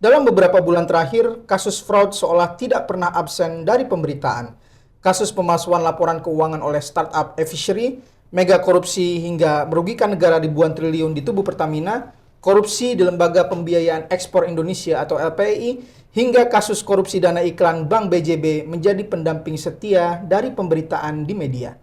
Dalam beberapa bulan terakhir, kasus fraud seolah tidak pernah absen dari pemberitaan. Kasus pemalsuan laporan keuangan oleh startup e-fishery, mega korupsi hingga merugikan negara ribuan triliun di tubuh Pertamina, korupsi di Lembaga Pembiayaan Ekspor Indonesia atau LPI, hingga kasus korupsi dana iklan Bank BJB menjadi pendamping setia dari pemberitaan di media.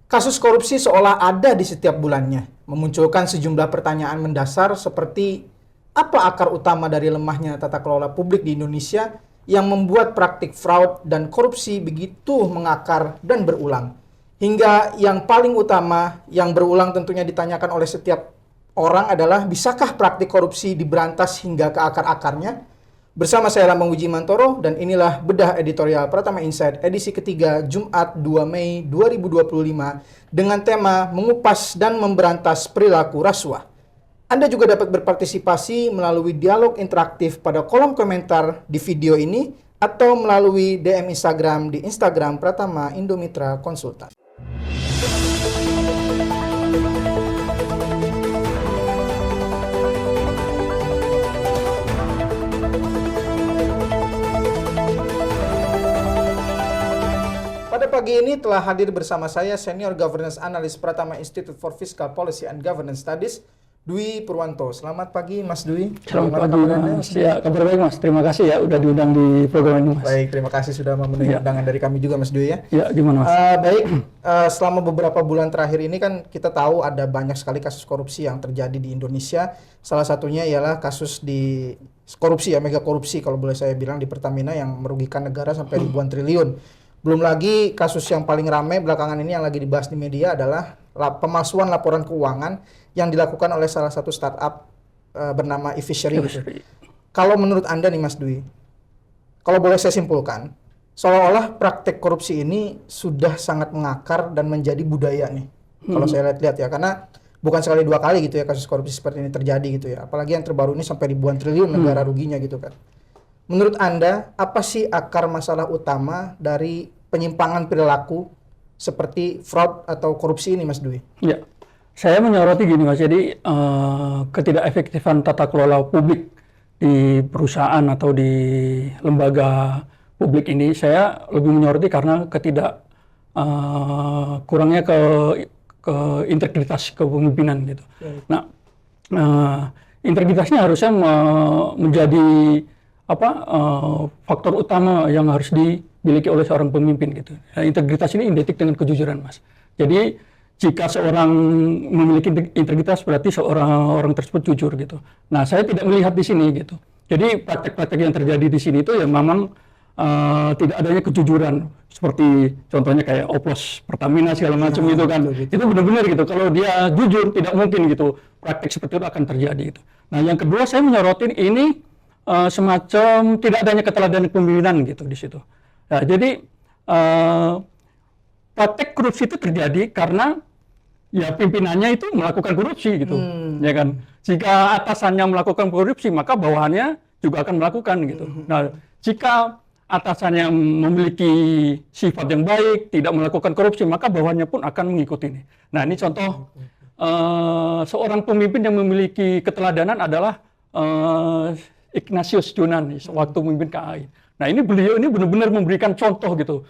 Kasus korupsi seolah ada di setiap bulannya, memunculkan sejumlah pertanyaan mendasar seperti apa akar utama dari lemahnya tata kelola publik di Indonesia yang membuat praktik fraud dan korupsi begitu mengakar dan berulang. Hingga yang paling utama yang berulang tentunya ditanyakan oleh setiap orang adalah bisakah praktik korupsi diberantas hingga ke akar-akarnya? Bersama saya Lambang Widjimantoro dan inilah bedah editorial Pratama Insight edisi ketiga Jumat 2 Mei 2025 dengan tema mengupas dan memberantas perilaku rasuah. Anda juga dapat berpartisipasi melalui dialog interaktif pada kolom komentar di video ini atau melalui DM Instagram di Instagram Pratama Indomitra Konsultan. Pada pagi ini telah hadir bersama saya Senior Governance Analyst Pratama Institute for Fiscal Policy and Governance Studies, Dwi Purwanto. Selamat pagi Mas Dwi. Selamat pagi Mas. Ya, kabar baik Mas. Terima kasih ya udah diundang di program ini Mas. Baik, terima kasih sudah memenuhi undangan dari kami juga Mas Dwi ya. Ya, gimana Mas? Baik, selama beberapa bulan terakhir ini kan kita tahu ada banyak sekali kasus korupsi yang terjadi di Indonesia. Salah satunya ialah kasus di korupsi ya, mega korupsi kalau boleh saya bilang di Pertamina yang merugikan negara sampai ribuan triliun. Belum lagi kasus yang paling ramai belakangan ini yang lagi dibahas di media adalah pemalsuan laporan keuangan yang dilakukan oleh salah satu startup bernama e-fishery. Kalau menurut Anda nih Mas Dwi, kalau boleh saya simpulkan, seolah-olah praktek korupsi ini sudah sangat mengakar dan menjadi budaya nih. Kalau saya lihat ya, karena bukan sekali dua kali gitu ya kasus korupsi seperti ini terjadi gitu ya. Apalagi yang terbaru ini sampai ribuan triliun negara ruginya gitu kan. Menurut Anda, apa sih akar masalah utama dari penyimpangan perilaku seperti fraud atau korupsi ini Mas Dwi? Ya. Saya menyoroti gini Mas, jadi ketidakefektifan tata kelola publik di perusahaan atau di lembaga publik ini saya lebih menyoroti karena kurangnya ke integritas kepemimpinan gitu. Nah, integritasnya harusnya menjadi faktor utama yang harus dimiliki oleh seorang pemimpin gitu. Nah, integritas ini identik dengan kejujuran Mas. Jadi jika seorang memiliki integritas berarti orang tersebut jujur gitu. Nah, saya tidak melihat di sini gitu. Jadi praktek-praktek yang terjadi di sini itu ya memang tidak adanya kejujuran seperti contohnya kayak oplos Pertamina segala macam gitu kan. Itu benar-benar gitu. Kalau dia jujur tidak mungkin gitu praktek seperti itu akan terjadi gitu. Nah, yang kedua saya menyorotin ini semacam tidak adanya keteladanan kepemimpinan gitu di situ. Nah, jadi praktek korupsi itu terjadi karena ya pimpinannya itu melakukan korupsi gitu, ya kan. Jika atasannya melakukan korupsi, maka bawahannya juga akan melakukan gitu. Nah, jika atasannya memiliki sifat yang baik, tidak melakukan korupsi, maka bawahannya pun akan mengikuti ini. Nah, ini contoh seorang pemimpin yang memiliki keteladanan adalah Ignatius Jonan waktu memimpin KAI. Nah, ini beliau ini benar-benar memberikan contoh gitu.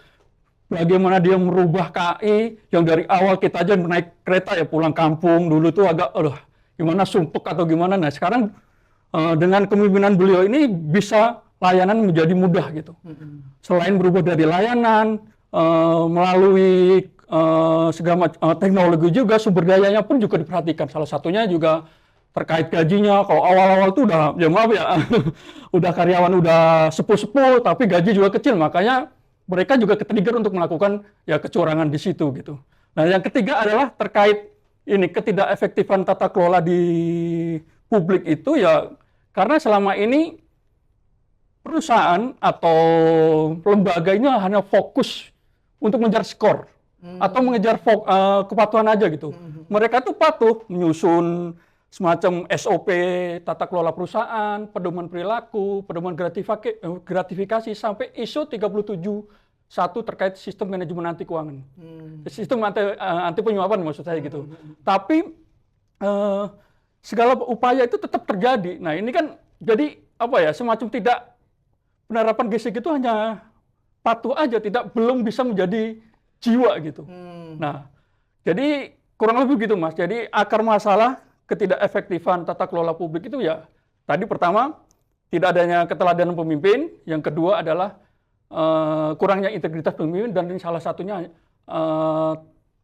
Bagaimana dia merubah KAI yang dari awal kita aja naik kereta ya pulang kampung dulu tuh agak gimana sumpek atau gimana. Nah, sekarang dengan kepemimpinan beliau ini bisa layanan menjadi mudah gitu. Selain berubah dari layanan melalui segala teknologi juga sumber dayanya pun juga diperhatikan. Salah satunya juga terkait gajinya. Kalau awal-awal tuh udah ya maaf ya udah karyawan udah sepuh-sepuh tapi gaji juga kecil, makanya mereka juga ketrigger untuk melakukan ya kecurangan di situ gitu. Nah, yang ketiga adalah terkait ini ketidakefektifan tata kelola di publik itu ya karena selama ini perusahaan atau lembaga ini hanya fokus untuk mengejar skor atau mengejar kepatuhan aja gitu. Mereka tuh patuh menyusun semacam SOP tata kelola perusahaan, pedoman perilaku, pedoman gratifikasi sampai ISO 371 terkait sistem manajemen anti keuangan. Sistem anti penyuapan maksud saya gitu. Tapi segala upaya itu tetap terjadi. Nah, ini kan jadi semacam tidak penerapan GCG itu hanya patuh aja, belum bisa menjadi jiwa gitu. Nah, jadi kurang lebih gitu Mas. Jadi akar masalah ketidakefektifan tata kelola publik itu ya tadi pertama tidak adanya keteladanan pemimpin, yang kedua adalah kurangnya integritas pemimpin, dan salah satunya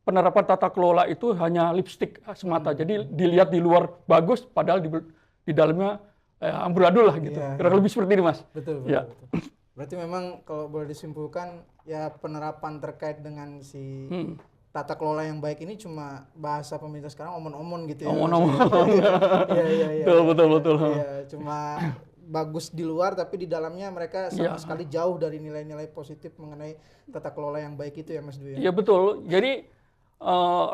penerapan tata kelola itu hanya lipstik semata. Jadi dilihat di luar bagus, padahal di dalamnya amburadul lah gitu. Iya, Kurang lebih seperti ini Mas. Betul. Ya. Berarti memang kalau boleh disimpulkan ya penerapan terkait dengan si tata kelola yang baik ini cuma bahasa pemerintah sekarang omon-omon gitu ya. Omon-omon. Iya. Betul. Iya, cuma bagus di luar tapi di dalamnya mereka sama sekali jauh dari nilai-nilai positif mengenai tata kelola yang baik itu ya Mas Dwi. Iya betul. Jadi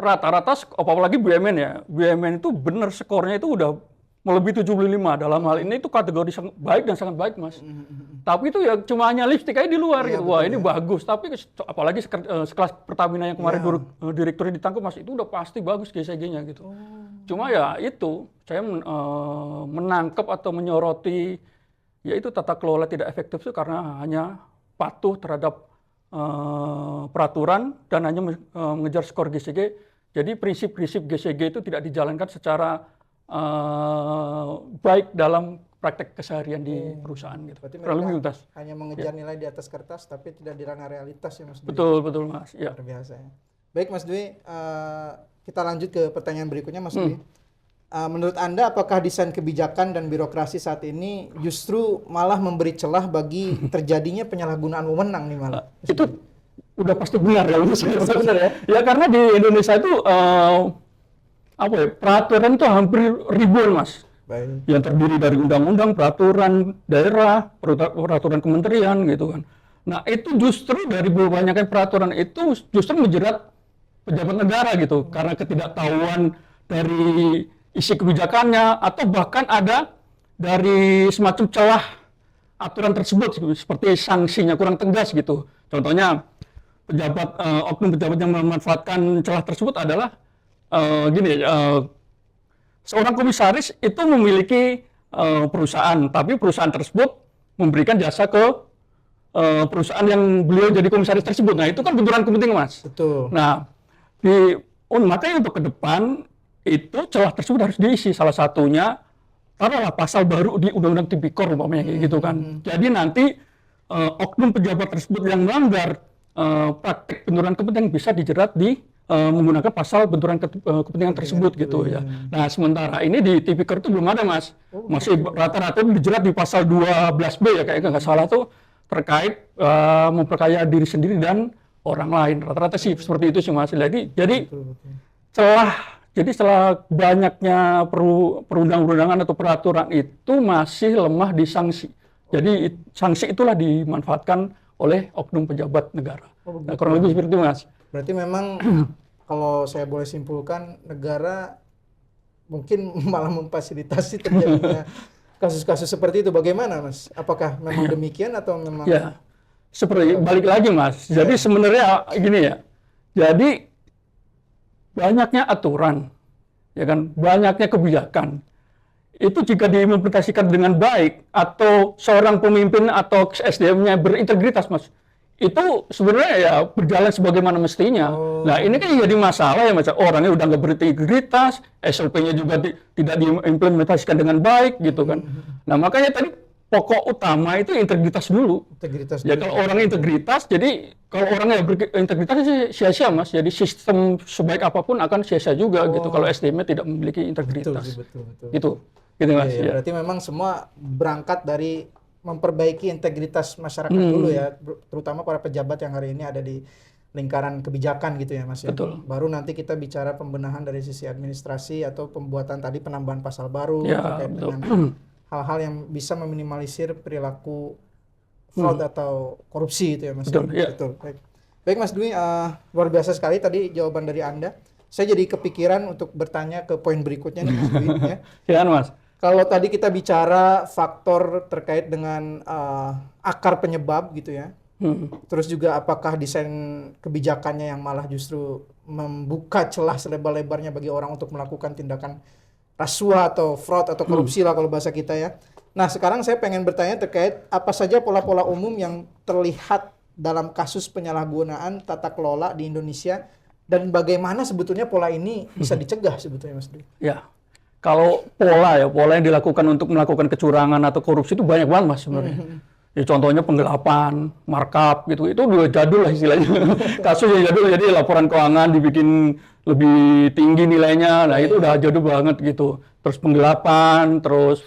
rata-rata apalagi BUMN ya. BUMN itu benar skornya itu udah melebihi 75. Dalam hal ini itu kategori sangat baik dan sangat baik Mas. Tapi itu ya cuma hanya lipstik aja di luar gitu. Wah ini bagus. Tapi apalagi sekelas Pertamina yang kemarin direkturnya ditangkap Mas, itu udah pasti bagus GCG-nya gitu. Cuma ya itu saya menangkap atau menyoroti yaitu tata kelola tidak efektif itu karena hanya patuh terhadap peraturan dan hanya mengejar skor GCG. Jadi prinsip-prinsip GCG itu tidak dijalankan secara baik dalam praktek keseharian di perusahaan gitu. Berarti Terlalu mereka hanya mengejar nilai di atas kertas tapi tidak di ranah realitas ya Mas Dwi. Betul Mas. Ya. Luar biasa ya. Baik Mas Dwi, kita lanjut ke pertanyaan berikutnya Mas Dwi. Menurut Anda apakah desain kebijakan dan birokrasi saat ini justru malah memberi celah bagi terjadinya penyalahgunaan wewenang nih malah? Itu udah pasti benar ya. Benar ya? Ya karena di Indonesia itu peraturan itu hampir ribuan Mas. Baik. Yang terdiri dari undang-undang, peraturan daerah, peraturan kementerian gitu kan. Nah itu justru dari banyaknya peraturan itu justru menjerat pejabat negara gitu karena ketidaktahuan dari isi kebijakannya atau bahkan ada dari semacam celah aturan tersebut seperti sanksinya kurang tegas gitu. Contohnya oknum pejabat yang memanfaatkan celah tersebut adalah seorang komisaris itu memiliki perusahaan, tapi perusahaan tersebut memberikan jasa ke perusahaan yang beliau jadi komisaris tersebut. Nah, itu kan benturan kepentingan, Mas. Betul. Nah, makanya untuk ke depan itu celah tersebut harus diisi. Salah satunya taruhlah pasal baru di Undang-Undang Tipikor umpamanya kayak gitu kan. Jadi nanti oknum pejabat tersebut yang melanggar praktek benturan kepentingan bisa dijerat menggunakan pasal benturan kepentingan tersebut gitu ya. Nah, sementara ini di Tipikor itu belum ada, Mas. Masih rata-rata dijerat di pasal 12B ya kayaknya nggak salah tuh terkait memperkaya diri sendiri dan orang lain. Rata-rata sih seperti itu sih, Mas. Jadi setelah banyaknya perundang-undangan atau peraturan itu masih lemah di sanksi. Jadi sanksi itulah dimanfaatkan oleh oknum pejabat negara. Nah, kurang lebih seperti itu, Mas. Berarti memang kalau saya boleh simpulkan negara mungkin malah memfasilitasi terjadinya kasus-kasus seperti itu. Bagaimana, Mas? Apakah memang demikian atau memang? Ya, seperti balik lagi, Mas. Jadi sebenarnya gini ya. Jadi banyaknya aturan, ya kan, banyaknya kebijakan. Itu jika diimplementasikan dengan baik atau seorang pemimpin atau SDM-nya berintegritas, Mas, itu sebenarnya ya berjalan sebagaimana mestinya. Nah ini kan jadi masalah ya, Mas. Orangnya udah nggak berintegritas, SOP-nya juga tidak diimplementasikan dengan baik gitu kan. Nah makanya tadi pokok utama itu integritas dulu. Integritas ya, kalau orangnya integritas, jadi kalau orangnya berintegritas sia-sia, Mas. Jadi sistem sebaik apapun akan sia-sia juga gitu kalau SDM-nya tidak memiliki integritas. Betul. Gitu Mas. Ya. Berarti memang semua berangkat dari memperbaiki integritas masyarakat dulu ya, terutama para pejabat yang hari ini ada di lingkaran kebijakan gitu ya, Mas. Betul. Baru nanti kita bicara pembenahan dari sisi administrasi atau pembuatan tadi penambahan pasal baru terkait dengan hal-hal yang bisa meminimalisir perilaku fraud atau korupsi itu ya, Mas. Betul. Ya. Betul. Baik Mas Dwi, luar biasa sekali tadi jawaban dari Anda. Saya jadi kepikiran untuk bertanya ke poin berikutnya nih, Mas Dwi ya. Ya, Mas. Kalau tadi kita bicara faktor terkait dengan akar penyebab gitu ya, terus juga apakah desain kebijakannya yang malah justru membuka celah selebar-lebarnya bagi orang untuk melakukan tindakan rasuah atau fraud atau korupsi lah kalau bahasa kita ya. Nah, sekarang saya pengen bertanya terkait apa saja pola-pola umum yang terlihat dalam kasus penyalahgunaan tata kelola di Indonesia dan bagaimana sebetulnya pola ini bisa dicegah sebetulnya Mas Dwi. Ya, kalau pola yang dilakukan untuk melakukan kecurangan atau korupsi itu banyak banget mas sebenarnya. Ya, contohnya penggelapan, markup gitu, itu udah jadul lah istilahnya. Kasus yang jadul, jadi laporan keuangan dibikin lebih tinggi nilainya, nah itu udah jadul banget gitu. Terus penggelapan, terus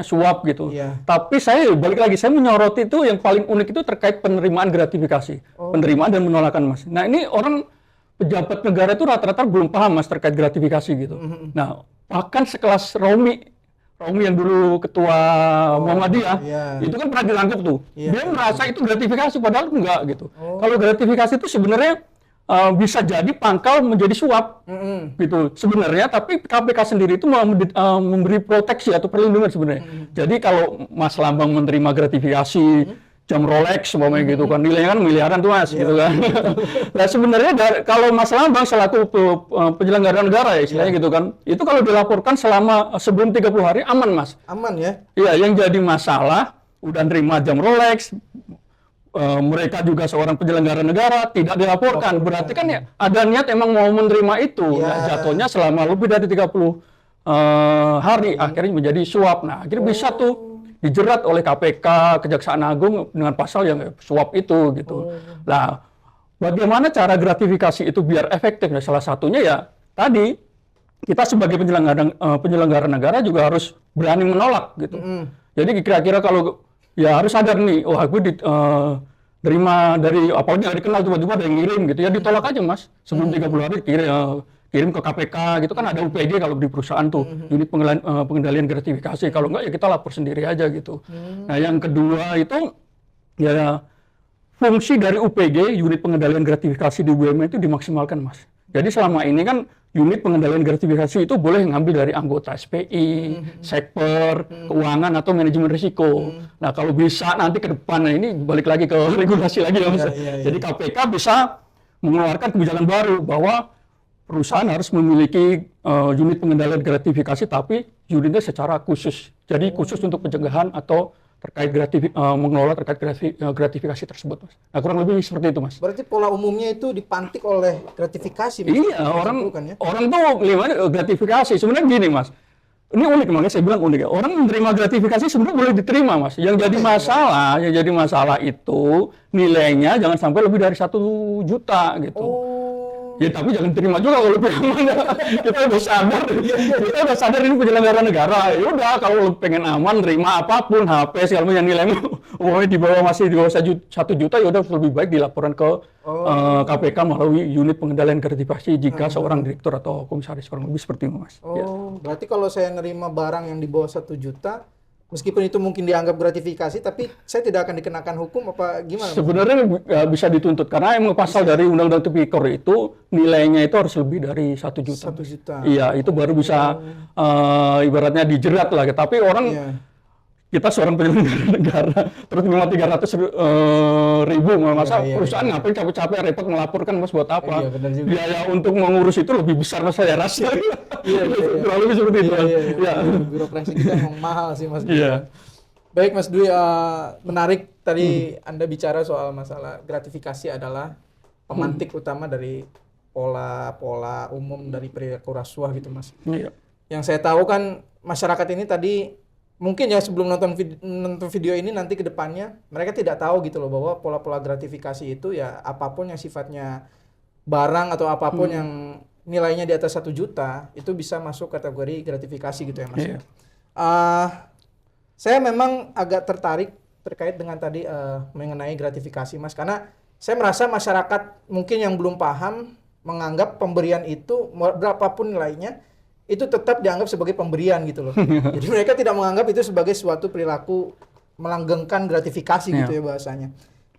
suap gitu. Iya. Tapi saya balik lagi, saya menyoroti itu yang paling unik itu terkait penerimaan gratifikasi, penerimaan dan penolakan mas. Nah ini orang pejabat negara itu rata-rata belum paham mas terkait gratifikasi gitu. Nah bahkan sekelas Romi yang dulu ketua Muhammadiyah, iya. itu kan pernah dilangkap tuh. Iya. Dia merasa itu gratifikasi, padahal enggak gitu. Kalau gratifikasi itu sebenarnya bisa jadi pangkal menjadi suap, gitu. Sebenarnya, tapi KPK sendiri itu memberi proteksi atau perlindungan sebenarnya. Jadi kalau Mas Lambang menerima gratifikasi, jam Rolex umpamanya gitu kan, nilainya kan miliaran tuh mas, gitu kan. Nah sebenarnya kalau Mas Lambang selaku penyelenggara negara ya istilahnya gitu kan, itu kalau dilaporkan sebelum 30 hari aman mas. Aman ya? Iya, yang jadi masalah udah nerima jam Rolex, mereka juga seorang penyelenggara negara tidak dilaporkan, berarti kan ya ada niat emang mau menerima itu. Nah, jatuhnya selama lebih dari 30 hari akhirnya menjadi suap. Nah akhirnya bisa tuh dijerat oleh KPK, Kejaksaan Agung dengan pasal yang suap itu gitu. Nah, bagaimana cara gratifikasi itu biar efektif? Nah, salah satunya ya tadi kita sebagai penyelenggara negara juga harus berani menolak gitu. Jadi kira-kira kalau ya harus sadar nih, wah gue terima dari apalagi nggak dikenal tiba-tiba ada yang ngirim gitu ya ditolak aja mas sebelum 30 hari kirim ke KPK gitu kan ada UPG kalau di perusahaan tuh unit pengendalian gratifikasi, kalau enggak ya kita lapor sendiri aja gitu. Nah yang kedua itu ya fungsi dari UPG unit pengendalian gratifikasi di BUMN itu dimaksimalkan mas. Jadi selama ini kan unit pengendalian gratifikasi itu boleh ngambil dari anggota SPI, Sekper, keuangan atau manajemen risiko. Nah kalau bisa nanti ke depan, nah ini balik lagi ke regulasi lagi ya mas. Jadi KPK bisa mengeluarkan kebijakan baru bahwa perusahaan harus memiliki unit pengendalian gratifikasi, tapi unitnya secara khusus. Jadi khusus untuk pencegahan atau terkait mengelola terkait gratifikasi tersebut, mas. Nah kurang lebih seperti itu, mas. Berarti pola umumnya itu dipantik oleh gratifikasi. Mas. Iya, orang tuh gimana gratifikasi. Sebenarnya gini, mas. Ini unik, makanya saya bilang unik ya. Orang menerima gratifikasi sebenarnya boleh diterima, mas. Yang jadi masalah itu nilainya jangan sampai lebih dari 1 juta gitu. Ya tapi jangan terima juga kalau pengen aman. Kita udah sadar ini penyelenggara negara. Ya udah kalau pengen aman terima apapun HP segala yang nilainya masih di bawah 1 juta ya udah lebih baik dilaporkan ke KPK melalui unit pengendalian gratifikasi jika seorang direktur atau komisaris, kurang lebih seperti itu mas. Berarti kalau saya nerima barang yang di bawah 1 juta meskipun itu mungkin dianggap gratifikasi, tapi saya tidak akan dikenakan hukum apa gimana? Sebenarnya bisa dituntut karena emang pasal dari Undang-Undang Tipikor itu nilainya itu harus lebih dari 1 juta. 1 juta. Iya, itu baru bisa ibaratnya dijerat lah. Tapi orang kita seorang penyelenggara negara terus cuma 300.000 masa perusahaan ngapain capek-capek repot melaporkan mas buat apa? Biaya untuk mengurus itu lebih besar mas saya rasa. Kurang lebih seperti itu. Birokrasi kita memang mahal sih mas. Baik mas Dwi, menarik tadi Anda bicara soal masalah gratifikasi adalah pemantik utama dari pola umum dari perilaku rasuah gitu mas. Yang saya tahu kan masyarakat ini tadi mungkin ya sebelum nonton video ini nanti ke depannya mereka tidak tahu gitu loh bahwa pola-pola gratifikasi itu ya apapun yang sifatnya barang atau apapun yang nilainya di atas 1 juta itu bisa masuk kategori gratifikasi gitu ya mas. Saya memang agak tertarik terkait dengan tadi mengenai gratifikasi mas, karena saya merasa masyarakat mungkin yang belum paham menganggap pemberian itu berapapun nilainya itu tetap dianggap sebagai pemberian gitu loh. Jadi mereka tidak menganggap itu sebagai suatu perilaku melanggengkan gratifikasi gitu ya bahasanya.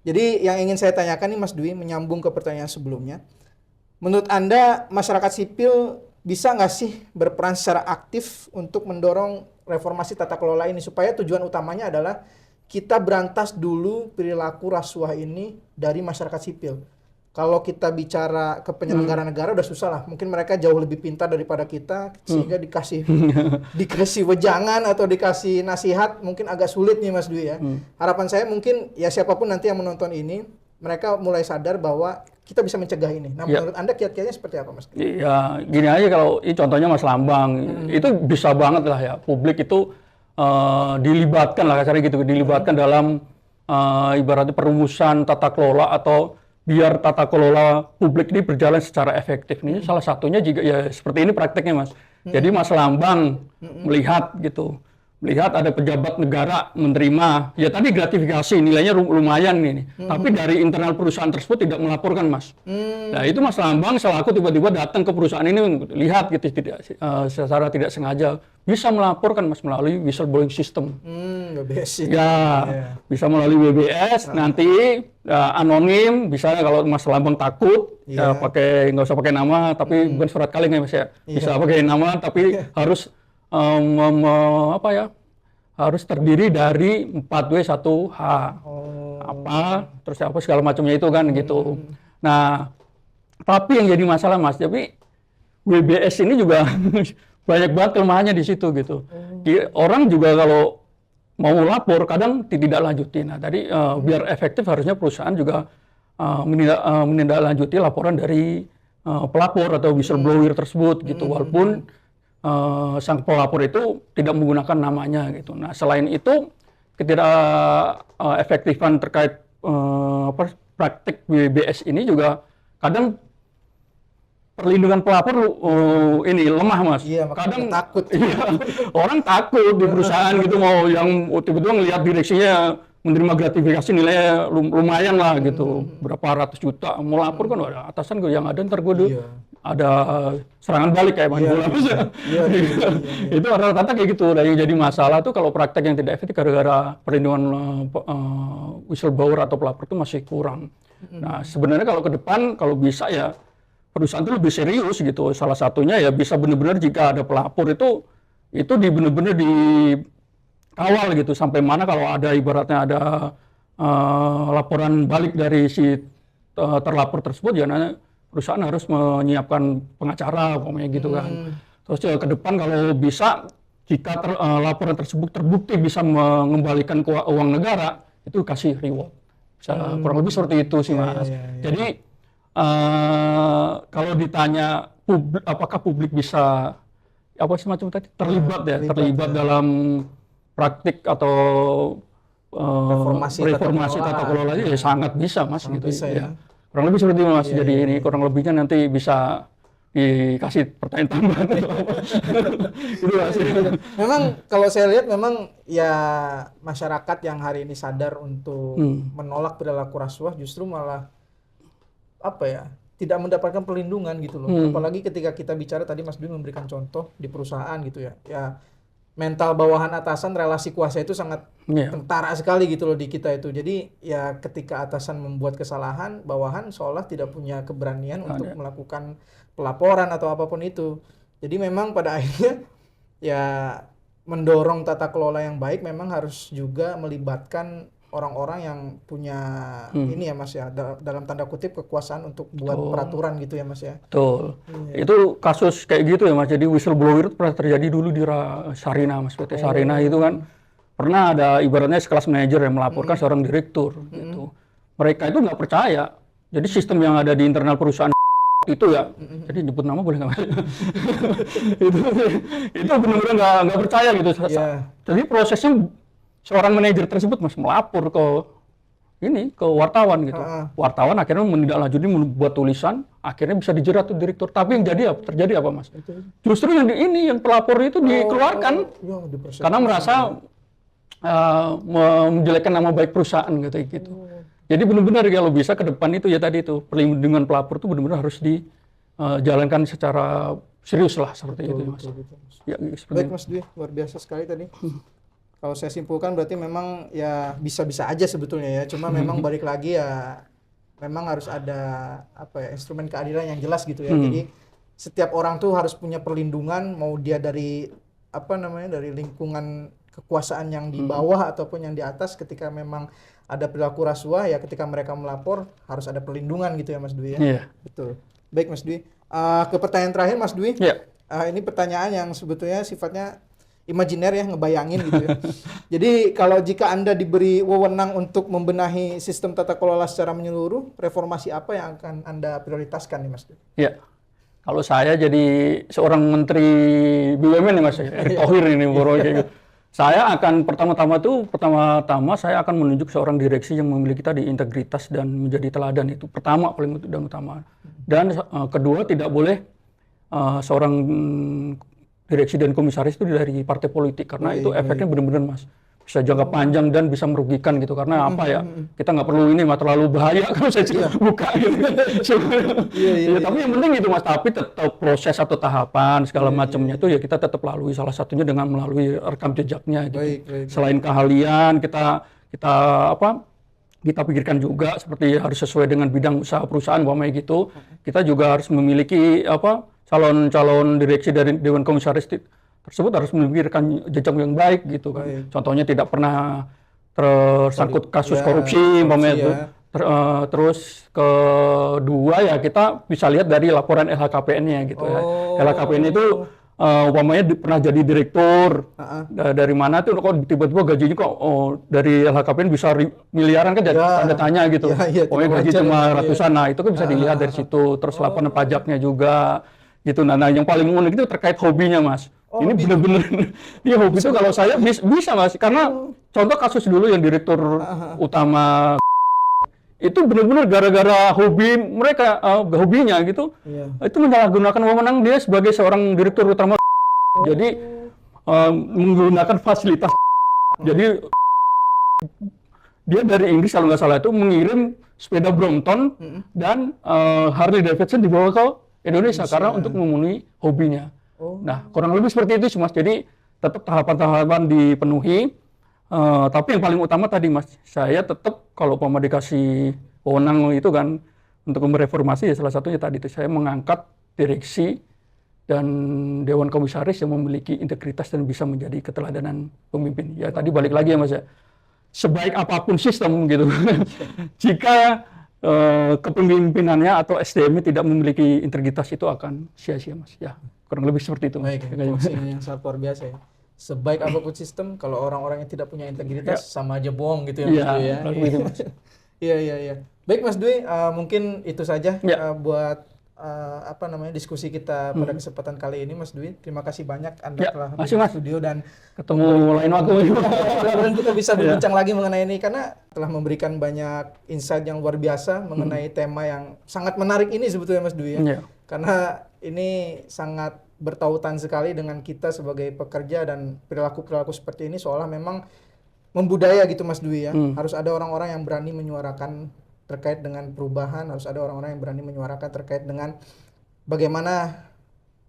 Jadi yang ingin saya tanyakan nih Mas Dwi, menyambung ke pertanyaan sebelumnya. Menurut Anda masyarakat sipil bisa nggak sih berperan secara aktif untuk mendorong reformasi tata kelola ini supaya tujuan utamanya adalah kita berantas dulu perilaku rasuah ini dari masyarakat sipil. kalau kita bicara ke penyelenggara negara udah susah lah. Mungkin mereka jauh lebih pintar daripada kita sehingga dikasih wejangan atau dikasih nasihat mungkin agak sulit nih Mas Dwi ya. Harapan saya mungkin ya siapapun nanti yang menonton ini mereka mulai sadar bahwa kita bisa mencegah ini. Nah, menurut Anda kiat-kiatnya seperti apa Mas? Iya, gini aja kalau contohnya Mas Lambang itu bisa banget lah ya. Publik itu dilibatkan lah kasarnya gitu, dilibatkan dalam ibaratnya perumusan tata kelola atau biar tata kelola publik ini berjalan secara efektif. Ini salah satunya juga ya seperti ini prakteknya Mas. Jadi Mas Lambang melihat gitu, melihat ada pejabat negara menerima, ya tadi gratifikasi nilainya lumayan ini, tapi dari internal perusahaan tersebut tidak melaporkan Mas. Nah itu Mas Lambang selaku tiba-tiba datang ke perusahaan ini lihat gitu secara tidak sengaja bisa melaporkan Mas melalui whistleblowing system. WBS ya, bisa melalui WBS nanti anonim, misalnya kalau Mas Lambang takut ya nggak usah pakai nama, tapi bukan surat kaleng ya Mas ya, bisa pakai nama tapi harus harus terdiri dari 4W1H terus apa segala macamnya itu kan gitu. Nah tapi yang jadi masalah Mas, tapi WBS ini juga banyak banget kelemahannya di situ gitu. Orang juga kalau mau lapor kadang tidak lanjutin. Nah tadi biar efektif harusnya perusahaan juga menindaklanjuti laporan dari pelapor atau whistleblower tersebut gitu, walaupun sang pelapor itu tidak menggunakan namanya gitu. Nah selain itu efektifan terkait praktik WBS ini juga kadang perlindungan pelapor ini lemah Mas. Iya, kadang takut. Iya, orang takut di perusahaan gitu mau yang tiba-tiba ngelihat direksinya menerima gratifikasi nilainya lumayan lah gitu, berapa ratus juta, mau lapor kan ada atasan gue yang ada ntar gue ada serangan balik kayak main bola Mas. Itu rata-rata kayak gitu. Dan yang jadi masalah tuh kalau praktek yang tidak efektif gara-gara perlindungan whistleblower atau pelapor itu masih kurang. Nah sebenarnya kalau ke depan kalau bisa ya perusahaan itu lebih serius gitu. Salah satunya ya bisa benar-benar jika ada pelapor itu benar-benar dikawal gitu sampai mana kalau ada ibaratnya ada laporan balik dari si terlapor tersebut ya perusahaan harus menyiapkan pengacara pokoknya gitu kan. Terus ya ke depan kalau bisa jika laporan tersebut terbukti bisa mengembalikan uang negara itu kasih reward. Kurang lebih seperti itu sih Mas. Jadi kalau ditanya apakah publik bisa semacam tadi terlibat dalam praktik atau reformasi tata kelola ya sangat bisa Mas gitu ya. Kurang lebih seperti itu Mas. Jadi ini kurang lebihnya nanti bisa dikasih pertanyaan tambahan atau apa. Itu Mas. Memang kalau saya lihat memang ya masyarakat yang hari ini sadar untuk menolak perilaku rasuah justru malah tidak mendapatkan perlindungan gitu loh. Apalagi ketika kita bicara tadi Mas Dwi memberikan contoh di perusahaan gitu ya. Ya mental bawahan atasan relasi kuasa itu sangat kentara sekali gitu loh di kita itu. Jadi ya ketika atasan membuat kesalahan, bawahan seolah tidak punya keberanian untuk melakukan pelaporan atau apapun itu. Jadi memang pada akhirnya ya mendorong tata kelola yang baik memang harus juga melibatkan orang-orang yang punya ini ya Mas ya, dalam tanda kutip kekuasaan untuk buat peraturan gitu ya Mas ya. Betul. Itu kasus kayak gitu ya Mas. Jadi whistleblower itu pernah terjadi dulu di Sarina Mas, PT Sarina itu kan pernah ada ibaratnya sekelas manajer yang melaporkan seorang direktur gitu. Mereka itu nggak percaya. Jadi sistem yang ada di internal perusahaan itu ya, jadi nyebut nama boleh nggak? itu benar-benar nggak percaya gitu. Jadi prosesnya seorang manajer tersebut Mas melapor ke wartawan gitu. Wartawan akhirnya menindaklanjuti membuat tulisan, akhirnya bisa dijerat tuh direktur. Tapi yang terjadi apa Mas? Justru yang pelapor itu dikeluarkan karena merasa menjelekkan nama baik perusahaan gitu. Jadi benar-benar kalau bisa ke depan itu ya tadi itu perlindungan pelapor itu benar-benar harus dijalankan secara serius lah seperti itu Mas. Ya, baik Mas Dwi, luar biasa sekali tadi. Kalau saya simpulkan berarti memang ya bisa-bisa aja sebetulnya ya. Cuma memang balik lagi ya memang harus ada instrumen keadilan yang jelas gitu ya. Jadi setiap orang tuh harus punya perlindungan mau dia dari dari lingkungan kekuasaan yang di bawah ataupun yang di atas ketika memang ada perilaku rasuah ya ketika mereka melapor harus ada perlindungan gitu ya Mas Dwi ya. Iya. Betul. Baik Mas Dwi. Ke pertanyaan terakhir Mas Dwi. Iya. Ini pertanyaan yang sebetulnya sifatnya imajiner ya, ngebayangin gitu ya. Jadi kalau jika Anda diberi wewenang untuk membenahi sistem tata kelola secara menyeluruh, reformasi apa yang akan Anda prioritaskan nih Mas Dwi? Iya. Kalau saya jadi seorang menteri BUMN nih Mas, Erick Thohir ini baru kayak gitu. Saya akan pertama-tama saya akan menunjuk seorang direksi yang memiliki tadi integritas dan menjadi teladan, itu pertama paling utama. Dan kedua tidak boleh seorang direksi dan komisaris itu dari partai politik karena itu efeknya benar-benar Mas bisa jangka panjang dan bisa merugikan gitu karena apa ya kita nggak perlu ini mah terlalu bahaya kalau saya buka gitu. Tapi yang penting itu Mas, tapi tetap proses atau tahapan segala macamnya itu ya kita tetap lalui, salah satunya dengan melalui rekam jejaknya gitu. Selain keahlian kita pikirkan juga seperti harus sesuai dengan bidang usaha perusahaan umpamanya gitu. Kita juga harus memiliki calon direksi dari Dewan Komisaris tersebut harus memiliki rekam jejak yang baik gitu kan. Contohnya tidak pernah tersangkut kasus korupsi umpamanya itu. Terus kedua ya kita bisa lihat dari laporan LHKPN-nya gitu ya. LHKPN itu umpamanya pernah jadi direktur dari mana tuh kok tiba-tiba gajinya kok dari LHKPN bisa miliaran kan tanda tanya gitu. Pokoknya gaji cuma ratusan, nah itu kan bisa dilihat dari situ. Terus laporan pajaknya juga gitu. Nah yang paling unik itu terkait hobinya Mas. Ini benar-benar dia hobi itu kalau saya bisa Mas, karena contoh kasus dulu yang direktur utama itu benar-benar gara-gara hobi mereka, hobinya gitu, itu menyalahgunakan wewenang dia sebagai seorang direktur utama. Jadi menggunakan fasilitas. Jadi dia dari Inggris kalau nggak salah itu mengirim sepeda Brompton dan Harley Davidson dibawa ke Indonesia karena untuk memenuhi hobinya. Nah kurang lebih seperti itu Mas. Jadi tetap tahapan-tahapan dipenuhi. Tapi yang paling utama tadi Mas, saya tetap kalau umpama dikasih wewenang itu kan untuk mereformasi ya salah satunya tadi itu saya mengangkat direksi dan Dewan Komisaris yang memiliki integritas dan bisa menjadi keteladanan pemimpin. Ya tadi balik lagi ya Mas ya, sebaik apapun sistem gitu, jika kepemimpinannya atau SDM-nya tidak memiliki integritas itu akan sia-sia Mas. Ya kurang lebih seperti itu Mas. Baik, yang sangat luar biasa ya. Sebaik apapun sistem, kalau orang-orangnya tidak punya integritas sama aja bohong gitu ya Mas Dwi ya. Iya. Baik Mas Dwi, mungkin itu saja buat diskusi kita pada kesempatan kali ini Mas Dwi. Terima kasih banyak Anda telah hadir di studio dan ketemu lain waktu. Dan kita bisa berbincang lagi mengenai ini karena telah memberikan banyak insight yang luar biasa mengenai tema yang sangat menarik ini sebetulnya Mas Dwi ya. Karena ini sangat bertautan sekali dengan kita sebagai pekerja dan perilaku-perilaku seperti ini seolah memang membudaya gitu Mas Dwi ya. Harus ada orang-orang yang berani menyuarakan terkait dengan perubahan, harus ada orang-orang yang berani menyuarakan terkait dengan bagaimana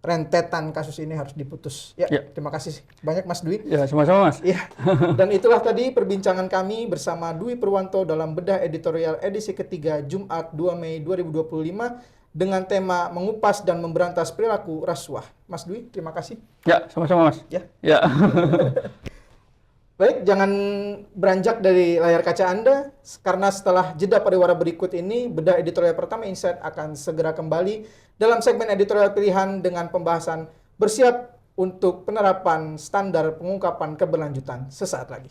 rentetan kasus ini harus diputus. Terima kasih banyak Mas Dwi. Ya, sama-sama Mas. Ya. Dan itulah tadi perbincangan kami bersama Dwi Purwanto dalam Bedah Editorial edisi ketiga Jumat 2 Mei 2025 dengan tema mengupas dan memberantas perilaku rasuah. Mas Dwi, terima kasih. Ya, sama-sama Mas. Ya. Baik, jangan beranjak dari layar kaca Anda, karena setelah jeda pariwara berikut ini, Bedah Editorial Pertama Insight akan segera kembali dalam segmen editorial pilihan dengan pembahasan bersiap untuk penerapan standar pengungkapan keberlanjutan sesaat lagi.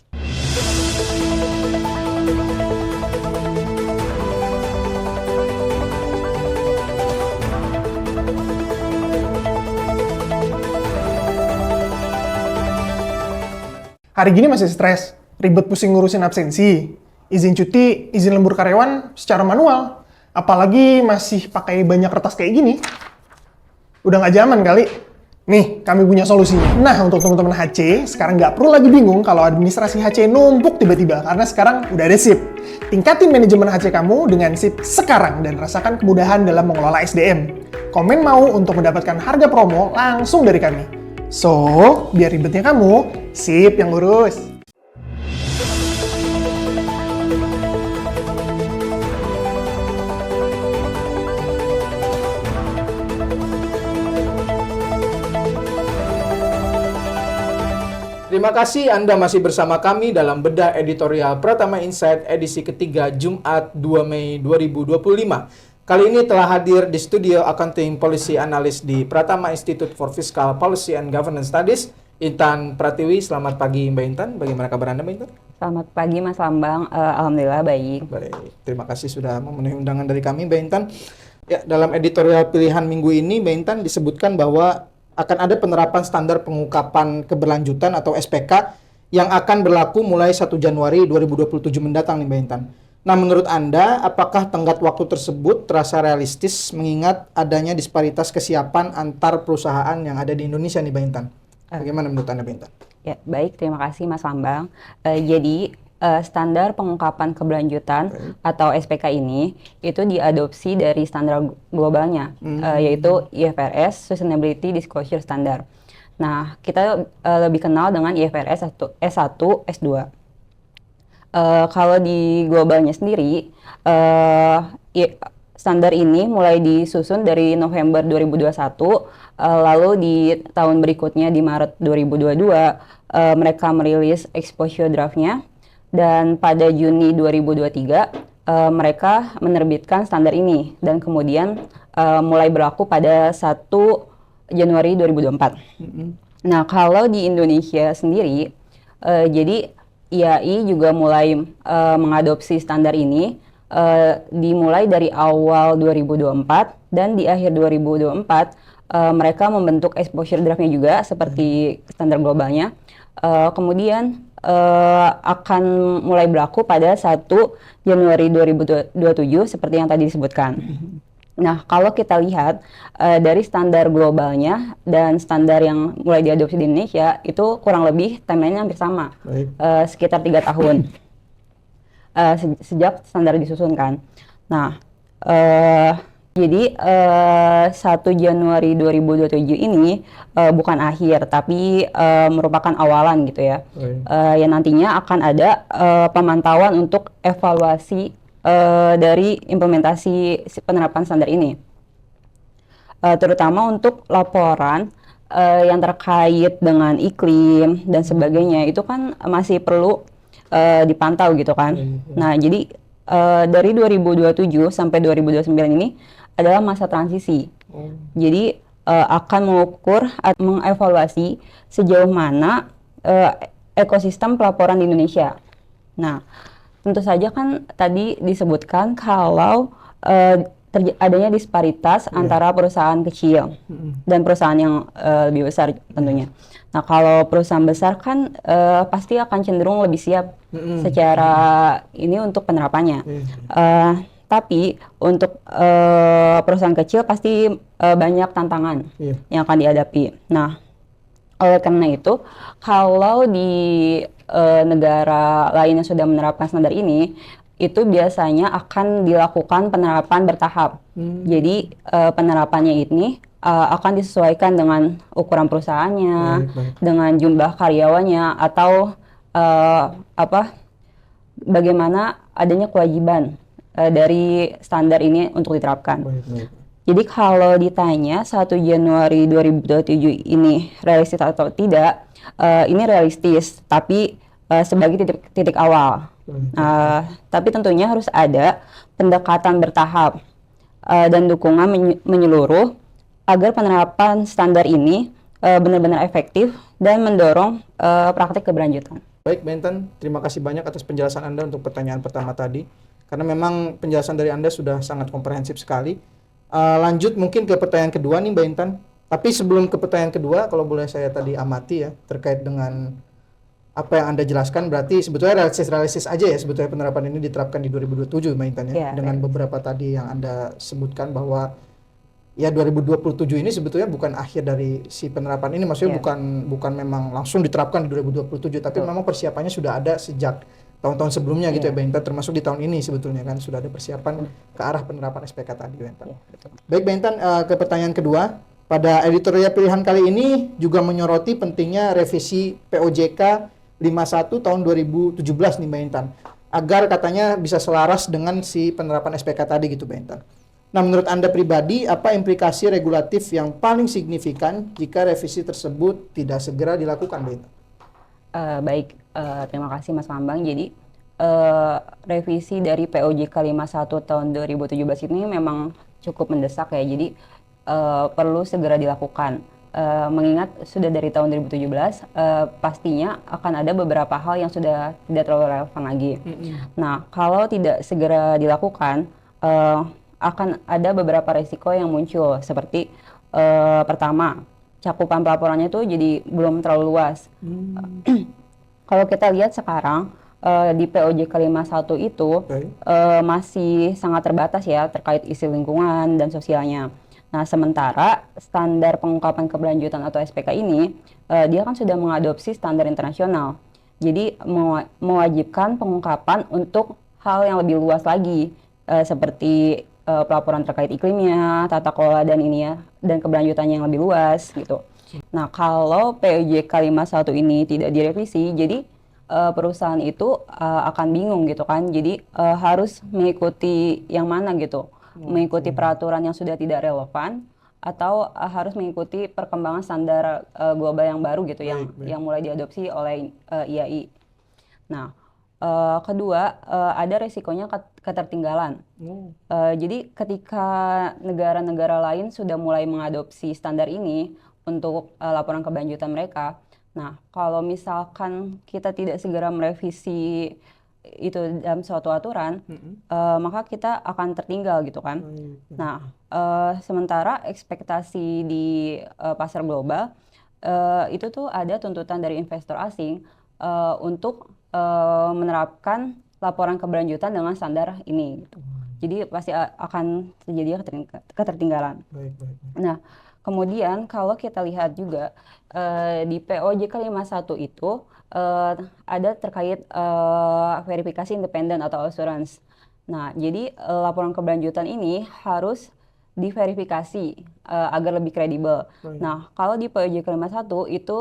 Hari gini masih stres, ribet pusing ngurusin absensi, izin cuti, izin lembur karyawan secara manual. Apalagi masih pakai banyak kertas kayak gini. Udah nggak zaman kali. Nih, kami punya solusinya. Nah, untuk teman-teman HC, sekarang nggak perlu lagi bingung kalau administrasi HC numpuk tiba-tiba, karena sekarang udah ada SIP. Tingkatin manajemen HC kamu dengan SIP sekarang dan rasakan kemudahan dalam mengelola SDM. Komen mau untuk mendapatkan harga promo langsung dari kami. So, biar ribetnya kamu, SIP yang urus. Terima Terima kasih Anda masih bersama kami dalam bedah editorial Pratama Insight edisi ketiga Jumat 2 Mei 2025. Kali ini telah hadir di studio Accounting Policy Analyst di Pratama Institute for Fiscal Policy and Governance Studies, Intan Pratiwi. Selamat pagi Mbak Intan, bagaimana kabar Anda Mbak Intan? Selamat pagi Mas Lambang, Alhamdulillah baik. Baik, terima kasih sudah memenuhi undangan dari kami Mbak Intan. Ya, dalam editorial pilihan minggu ini Mbak Intan disebutkan bahwa akan ada penerapan standar pengungkapan keberlanjutan atau SPK yang akan berlaku mulai 1 Januari 2027 mendatang nih Mbak Intan. Nah, menurut Anda, apakah tenggat waktu tersebut terasa realistis mengingat adanya disparitas kesiapan antar perusahaan yang ada di Indonesia nih Mbak Intan? Bagaimana menurut Anda Mbak Intan? Ya, baik, terima kasih Mas Lambang. Jadi, standar pengungkapan keberlanjutan atau SPK ini itu diadopsi dari standar globalnya, yaitu IFRS Sustainability Disclosure Standard. Nah, kita lebih kenal dengan IFRS S1, S2. Kalau di globalnya sendiri, standar ini mulai disusun dari November 2021, lalu di tahun berikutnya di Maret 2022, mereka merilis exposure draft-nya. Dan pada Juni 2023, mereka menerbitkan standar ini dan kemudian mulai berlaku pada 1 Januari 2024. Nah, kalau di Indonesia sendiri, jadi IAI juga mulai mengadopsi standar ini dimulai dari awal 2024 dan di akhir 2024 mereka membentuk exposure draft-nya juga seperti standar globalnya. Kemudian akan mulai berlaku pada 1 Januari 2027 seperti yang tadi disebutkan. Nah, kalau kita lihat dari standar globalnya dan standar yang mulai diadopsi di Indonesia itu kurang lebih timeline-nya hampir sama, sekitar 3 tahun sejak standar disusunkan. Nah, jadi 1 Januari 2027 ini bukan akhir, tapi merupakan awalan gitu ya. Yang nantinya akan ada pemantauan untuk evaluasi dari implementasi penerapan standar ini. Terutama untuk laporan yang terkait dengan iklim dan sebagainya, itu kan masih perlu dipantau gitu kan. Nah, jadi dari 2027 sampai 2029 ini adalah masa transisi. Jadi akan mengukur atau mengevaluasi sejauh mana ekosistem pelaporan di Indonesia. Nah, tentu saja kan tadi disebutkan kalau adanya disparitas antara perusahaan kecil dan perusahaan yang lebih besar tentunya. Nah, kalau perusahaan besar kan pasti akan cenderung lebih siap secara ini untuk penerapannya. Tapi untuk perusahaan kecil pasti banyak tantangan yang akan dihadapi. Nah, oleh karena itu, kalau di negara lain yang sudah menerapkan standar ini, itu biasanya akan dilakukan penerapan bertahap. Jadi penerapannya ini akan disesuaikan dengan ukuran perusahaannya, dengan jumlah karyawannya, atau bagaimana adanya kewajiban dari standar ini untuk diterapkan. Jadi kalau ditanya 1 Januari 2027 ini realistis atau tidak, ini realistis, tapi sebagai titik awal. Tapi tentunya harus ada pendekatan bertahap dan dukungan menyeluruh agar penerapan standar ini benar-benar efektif dan mendorong praktik keberlanjutan. Baik, Mbak Intan, terima kasih banyak atas penjelasan Anda untuk pertanyaan pertama tadi. Karena memang penjelasan dari Anda sudah sangat komprehensif sekali. Lanjut mungkin ke pertanyaan kedua nih Mbak Intan. Tapi sebelum ke pertanyaan kedua, kalau boleh saya tadi amati ya, terkait dengan apa yang Anda jelaskan, berarti sebetulnya realistis aja ya sebetulnya penerapan ini diterapkan di 2027 Mbak Intan ya. Dengan beberapa tadi yang Anda sebutkan bahwa ya 2027 ini sebetulnya bukan akhir dari si penerapan ini, maksudnya bukan memang langsung diterapkan di 2027, tapi memang persiapannya sudah ada sejak tahun-tahun sebelumnya gitu ya Mbak Intan, termasuk di tahun ini sebetulnya kan sudah ada persiapan ke arah penerapan SPK tadi Mbak Intan. Baik Mbak Intan, ke pertanyaan kedua, pada editorial pilihan kali ini juga menyoroti pentingnya revisi POJK 51 tahun 2017 nih Mbak Intan, agar katanya bisa selaras dengan si penerapan SPK tadi gitu Mbak Intan. Nah, menurut Anda pribadi, apa implikasi regulatif yang paling signifikan jika revisi tersebut tidak segera dilakukan Mbak Intan? Baik, terima kasih Mas Lambang. Jadi revisi dari POJK 51 tahun 2017 ini memang cukup mendesak ya. Jadi perlu segera dilakukan. Mengingat sudah dari tahun 2017, pastinya akan ada beberapa hal yang sudah tidak terlalu relevan lagi. Nah, kalau tidak segera dilakukan, akan ada beberapa risiko yang muncul. Seperti pertama, cakupan pelaporannya itu jadi belum terlalu luas. Kalau kita lihat sekarang di POJK 51 itu masih sangat terbatas ya terkait isi lingkungan dan sosialnya. Nah, sementara standar pengungkapan keberlanjutan atau SPK ini dia kan sudah mengadopsi standar internasional. Jadi mewajibkan pengungkapan untuk hal yang lebih luas lagi seperti pelaporan terkait iklimnya, tata kelola dan keberlanjutannya yang lebih luas gitu. Nah, kalau POJK 51 ini tidak direvisi, jadi perusahaan itu akan bingung gitu kan. Jadi harus mengikuti yang mana gitu. Mengikuti peraturan yang sudah tidak relevan atau harus mengikuti perkembangan standar global yang baru gitu yang mulai diadopsi oleh IAI. Nah, kedua ada resikonya ketertinggalan. Jadi ketika negara-negara lain sudah mulai mengadopsi standar ini untuk laporan keberlanjutan mereka, nah kalau misalkan kita tidak segera merevisi itu dalam suatu aturan, maka kita akan tertinggal gitu kan. Nah, sementara ekspektasi di pasar global itu tuh ada tuntutan dari investor asing untuk menerapkan laporan keberlanjutan dengan standar ini gitu. Jadi pasti akan terjadi ketertinggalan. Nah, kemudian kalau kita lihat juga di POJK 51 itu ada terkait verifikasi independen atau assurance. Nah, jadi laporan keberlanjutan ini harus diverifikasi agar lebih kredibel. Nah, kalau di POJK 51 itu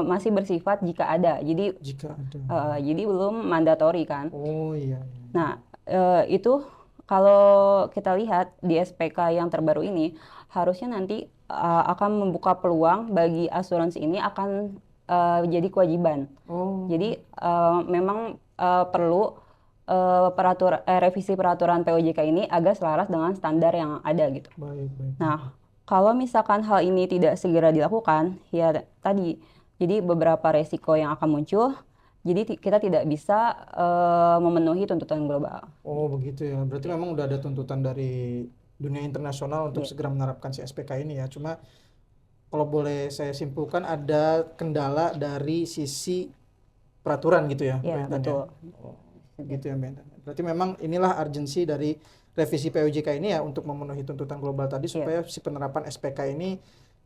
masih bersifat jika ada. Jadi jadi belum mandatori kan. Nah, itu kalau kita lihat di SPK yang terbaru ini harusnya nanti akan membuka peluang bagi asuransi ini akan jadi kewajiban. Jadi memang perlu revisi peraturan POJK ini agar selaras dengan standar yang ada gitu. Nah, kalau misalkan hal ini tidak segera dilakukan, ya tadi, jadi beberapa resiko yang akan muncul. Jadi kita tidak bisa memenuhi tuntutan global. Oh begitu ya, berarti memang udah ada tuntutan dari dunia internasional untuk segera menerapkan si SPK ini ya. Cuma kalau boleh saya simpulkan ada kendala dari sisi peraturan gitu ya, Iya, betul. Gitu ya, Mbak Intan. Berarti memang inilah urgensi dari revisi POJK ini ya untuk memenuhi tuntutan global tadi supaya si penerapan SPK ini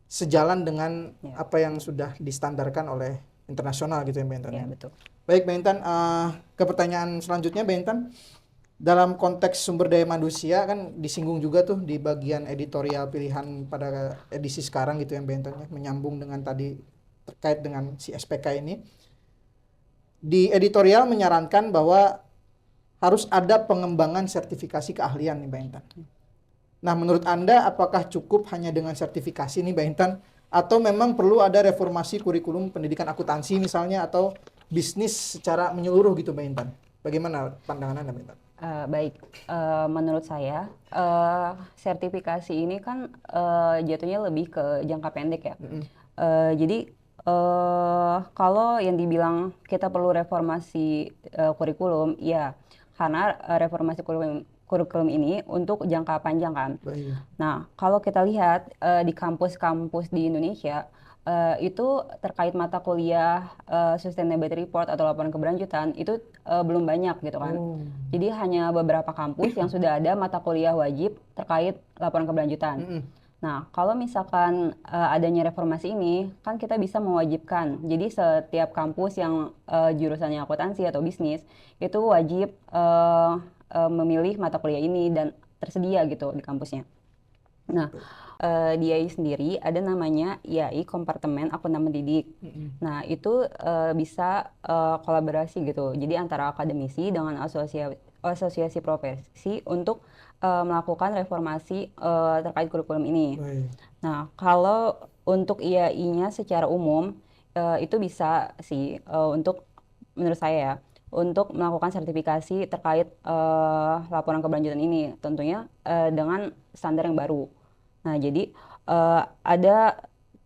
sejalan dengan apa yang sudah distandarkan oleh internasional gitu ya, Mbak Intan. Iya, betul. Baik, Mbak Intan, ke pertanyaan selanjutnya, Mbak Intan. Dalam konteks sumber daya manusia kan disinggung juga tuh di bagian editorial pilihan pada edisi sekarang gitu ya, Mbak Intan, ya, menyambung dengan tadi terkait dengan si SPK ini. Di editorial menyarankan bahwa harus ada pengembangan sertifikasi keahlian nih, Mbak Intan. Nah, menurut Anda apakah cukup hanya dengan sertifikasi nih, Mbak Intan? Atau memang perlu ada reformasi kurikulum pendidikan akuntansi misalnya atau bisnis secara menyeluruh gitu, Mbak Intan? Bagaimana pandangan Anda, Mbak Intan? Baik, menurut saya sertifikasi ini kan jatuhnya lebih ke jangka pendek ya. Jadi kalau yang dibilang kita perlu reformasi kurikulum, ya karena reformasi kurikulum ini untuk jangka panjang kan. Nah, kalau kita lihat di kampus-kampus di Indonesia itu terkait mata kuliah sustainability report atau laporan keberlanjutan itu belum banyak gitu kan. Jadi hanya beberapa kampus yang sudah ada mata kuliah wajib terkait laporan keberlanjutan. Nah, kalau misalkan adanya reformasi ini, kan kita bisa mewajibkan. Jadi setiap kampus yang jurusannya akuntansi atau bisnis itu wajib memilih mata kuliah ini dan tersedia gitu di kampusnya. Nah, di IAI sendiri ada namanya IAI Kompartemen Akuntan Mendidik. Nah, itu bisa kolaborasi gitu. Jadi antara akademisi dengan asosiasi profesi untuk melakukan reformasi terkait kurikulum ini. Nah, kalau untuk IAI-nya secara umum itu bisa sih untuk menurut saya ya, untuk melakukan sertifikasi terkait laporan keberlanjutan ini, tentunya dengan standar yang baru. Nah, jadi ada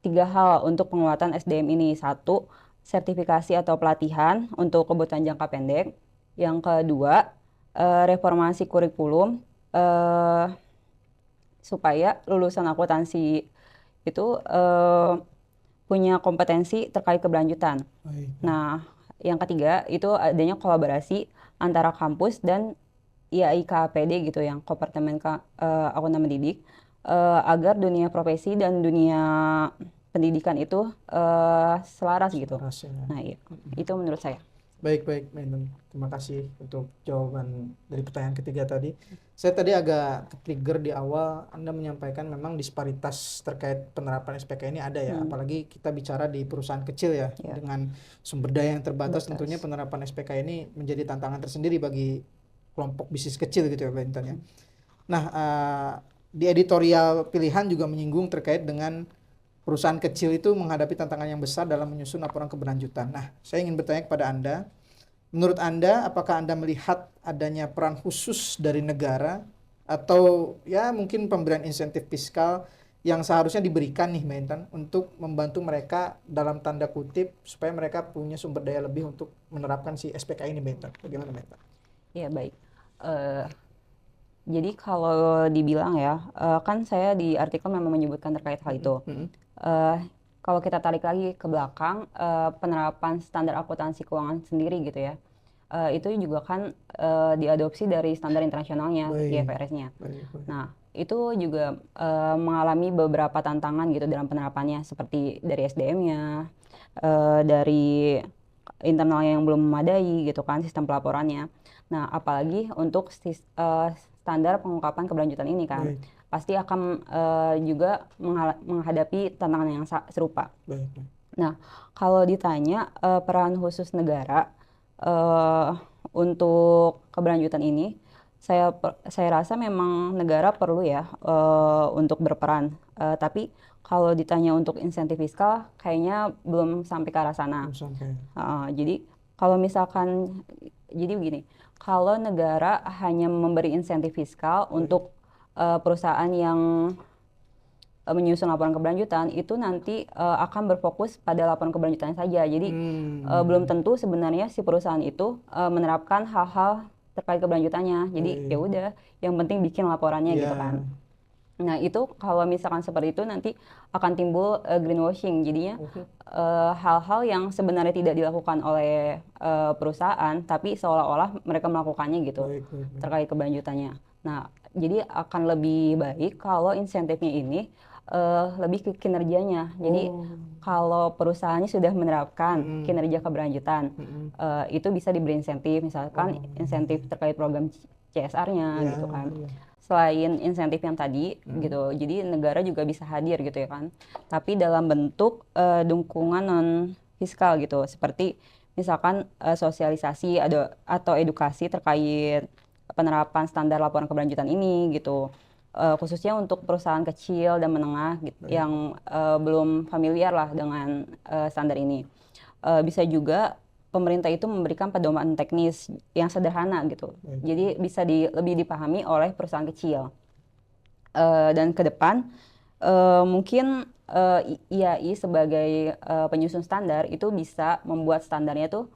3 hal untuk penguatan SDM ini. Satu, sertifikasi atau pelatihan untuk kebutuhan jangka pendek. Yang kedua, reformasi kurikulum supaya lulusan akuntansi itu punya kompetensi terkait keberlanjutan. Baik. Nah, yang ketiga itu adanya kolaborasi antara kampus dan IAIKPD gitu, yang Kompartemen Akuntan Mendidik, agar dunia profesi dan dunia pendidikan itu selaras gitu. Selaras, ya. Nah, iya, itu menurut saya. Baik, Mendon. Terima kasih untuk jawaban dari pertanyaan ketiga tadi. Saya tadi agak ke-trigger di awal, Anda menyampaikan memang disparitas terkait penerapan SPK ini ada ya, apalagi kita bicara di perusahaan kecil ya, dengan sumber daya yang terbatas, tentunya penerapan SPK ini menjadi tantangan tersendiri bagi kelompok bisnis kecil gitu ya, Mbak Intan ya. Nah, di editorial pilihan juga menyinggung terkait dengan perusahaan kecil itu menghadapi tantangan yang besar dalam menyusun laporan keberlanjutan. Nah, saya ingin bertanya kepada Anda, menurut Anda, apakah Anda melihat adanya peran khusus dari negara atau ya mungkin pemberian insentif fiskal yang seharusnya diberikan nih, Mbak Intan, untuk membantu mereka dalam tanda kutip supaya mereka punya sumber daya lebih untuk menerapkan si SPK ini, Mbak Intan? Bagaimana, Mbak Intan? Ya, baik. Jadi kalau dibilang ya, kan saya di artikel memang menyebutkan terkait hal itu. Kalau kita tarik lagi ke belakang, penerapan standar akuntansi keuangan sendiri gitu ya, itu juga kan diadopsi dari standar internasionalnya, IFRS-nya. Nah, itu juga mengalami beberapa tantangan gitu dalam penerapannya, seperti dari SDM-nya, dari internalnya yang belum memadai gitu kan, sistem pelaporannya. Nah, apalagi untuk standar pengungkapan keberlanjutan ini kan, pasti akan juga menghadapi tantangan yang serupa. Nah, kalau ditanya peran khusus negara untuk keberlanjutan ini, saya rasa memang negara perlu ya untuk berperan. Tapi kalau ditanya untuk insentif fiskal, kayaknya belum sampai ke arah sana. Jadi kalau misalkan, jadi begini, kalau negara hanya memberi insentif fiskal untuk perusahaan yang menyusun laporan keberlanjutan, itu nanti akan berfokus pada laporan keberlanjutan saja. Jadi belum tentu sebenarnya si perusahaan itu menerapkan hal-hal terkait keberlanjutannya. Jadi ya udah, yang penting bikin laporannya gitu kan. Nah, itu kalau misalkan seperti itu nanti akan timbul greenwashing. Jadinya hal-hal yang sebenarnya tidak dilakukan oleh perusahaan, tapi seolah-olah mereka melakukannya gitu terkait keberlanjutannya. Nah, jadi akan lebih baik kalau insentifnya ini lebih ke kinerjanya. Jadi kalau perusahaannya sudah menerapkan kinerja keberlanjutan, itu bisa diberi insentif, misalkan insentif terkait program CSR-nya gitu kan. Selain insentif yang tadi gitu, jadi negara juga bisa hadir gitu ya kan. Tapi dalam bentuk dukungan non fiskal gitu, seperti misalkan sosialisasi atau edukasi terkait penerapan standar laporan keberlanjutan ini gitu. Khususnya untuk perusahaan kecil dan menengah gitu, yang belum familiar lah dengan standar ini. Bisa juga pemerintah itu memberikan pedoman teknis yang sederhana gitu. Jadi bisa lebih dipahami oleh perusahaan kecil. Dan ke depan mungkin IAI sebagai penyusun standar itu bisa membuat standarnya tuh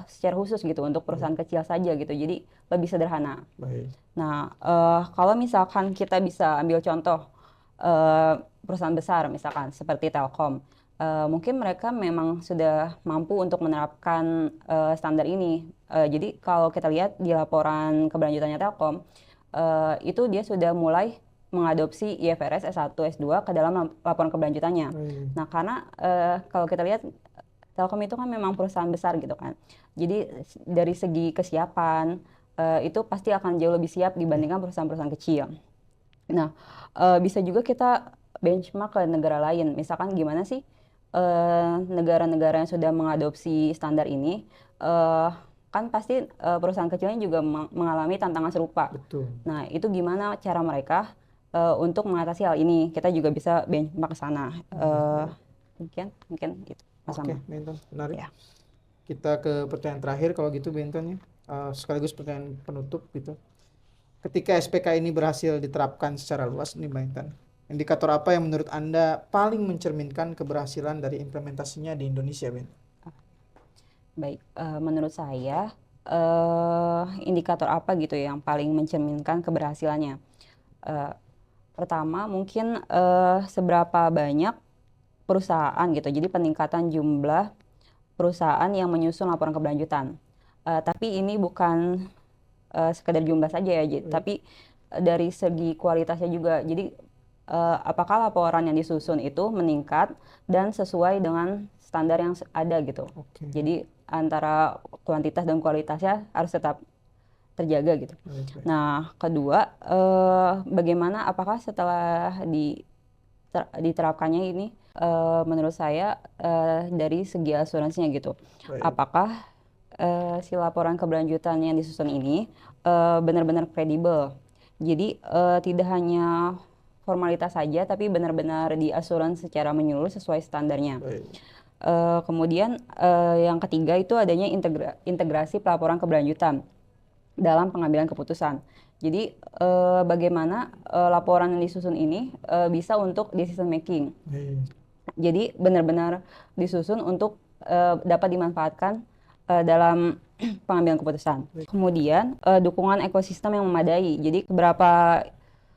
secara khusus gitu untuk perusahaan kecil saja gitu. Jadi lebih sederhana. Nah, kalau misalkan kita bisa ambil contoh perusahaan besar misalkan seperti Telkom. Mungkin mereka memang sudah mampu untuk menerapkan standar ini. Jadi kalau kita lihat di laporan keberlanjutannya Telkom, itu dia sudah mulai mengadopsi IFRS S1, S2 ke dalam laporan keberlanjutannya. Nah, karena kalau kita lihat Telkom itu kan memang perusahaan besar gitu kan. Jadi dari segi kesiapan, itu pasti akan jauh lebih siap dibandingkan perusahaan-perusahaan kecil. Nah, bisa juga kita benchmark ke negara lain. Misalkan gimana sih negara-negara yang sudah mengadopsi standar ini, kan pasti perusahaan kecilnya juga mengalami tantangan serupa. Nah, itu gimana cara mereka untuk mengatasi hal ini? Kita juga bisa benchmark ke sana. Mungkin gitu. sama-sama. Oke, Benton, menarik. Ya. Kita ke pertanyaan terakhir kalau gitu Benton ya. Sekaligus pertanyaan penutup gitu. Ketika SPK ini berhasil diterapkan secara luas nih Benton, indikator apa yang menurut Anda paling mencerminkan keberhasilan dari implementasinya di Indonesia, Ben? Baik, menurut saya indikator apa gitu yang paling mencerminkan keberhasilannya? Eh, Pertama mungkin seberapa banyak perusahaan gitu. Jadi peningkatan jumlah perusahaan yang menyusun laporan keberlanjutan. Tapi ini bukan sekedar jumlah saja ya, tapi dari segi kualitasnya juga. Jadi apakah laporan yang disusun itu meningkat dan sesuai dengan standar yang ada gitu. Oke. Jadi antara kuantitas dan kualitasnya harus tetap terjaga gitu. Baik. Nah, kedua, bagaimana apakah setelah diterapkannya ini, menurut saya dari segi asuransinya gitu, Baik. apakah si laporan keberlanjutan yang disusun ini benar-benar kredibel. Jadi tidak hanya formalitas saja, tapi benar-benar diasuransi secara menyeluruh sesuai standarnya. Baik. Kemudian yang ketiga itu adanya integrasi pelaporan keberlanjutan dalam pengambilan keputusan. Jadi bagaimana laporan yang disusun ini bisa untuk decision making. Baik. Jadi benar-benar disusun untuk dapat dimanfaatkan dalam pengambilan keputusan. Kemudian dukungan ekosistem yang memadai. Jadi seberapa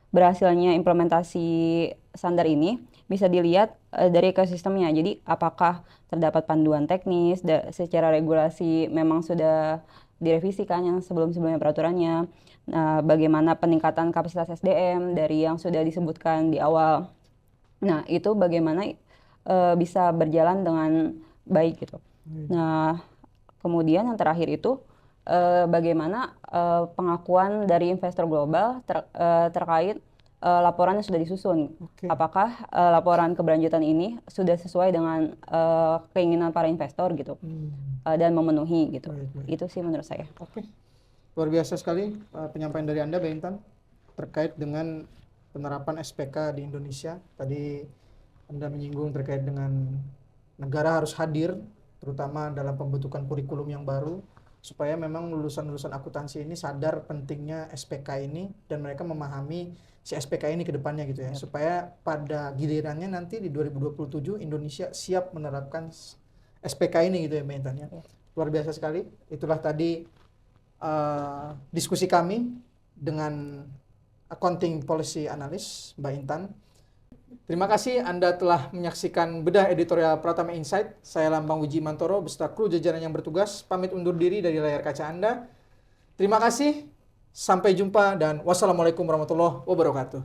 berhasilnya implementasi standar ini bisa dilihat dari ekosistemnya. Jadi apakah terdapat panduan teknis secara regulasi memang sudah direvisikan yang sebelum-sebelumnya peraturannya. Nah, bagaimana peningkatan kapasitas SDM dari yang sudah disebutkan di awal. Nah, itu bagaimana bisa berjalan dengan baik gitu. Nah, kemudian yang terakhir itu bagaimana pengakuan dari investor global terkait laporan yang sudah disusun. Oke. Apakah laporan keberlanjutan ini sudah sesuai dengan keinginan para investor gitu dan memenuhi gitu. Baik. Itu sih menurut saya. Oke. Luar biasa sekali penyampaian dari Anda, Mbak Intan, terkait dengan penerapan SPK di Indonesia. Tadi Anda menyinggung terkait dengan negara harus hadir, terutama dalam pembentukan kurikulum yang baru, supaya memang lulusan-lulusan akuntansi ini sadar pentingnya SPK ini dan mereka memahami si SPK ini ke depannya gitu ya, supaya pada gilirannya nanti di 2027 Indonesia siap menerapkan SPK ini gitu ya Mbak Intan ya. Luar biasa sekali. Itulah tadi diskusi kami dengan Accounting Policy Analyst Mbak Intan. Terima kasih Anda telah menyaksikan bedah editorial Pratama Insight. Saya Lambang Wijimantoro beserta kru jajaran yang bertugas pamit undur diri dari layar kaca Anda. Terima kasih, sampai jumpa dan wassalamualaikum warahmatullahi wabarakatuh.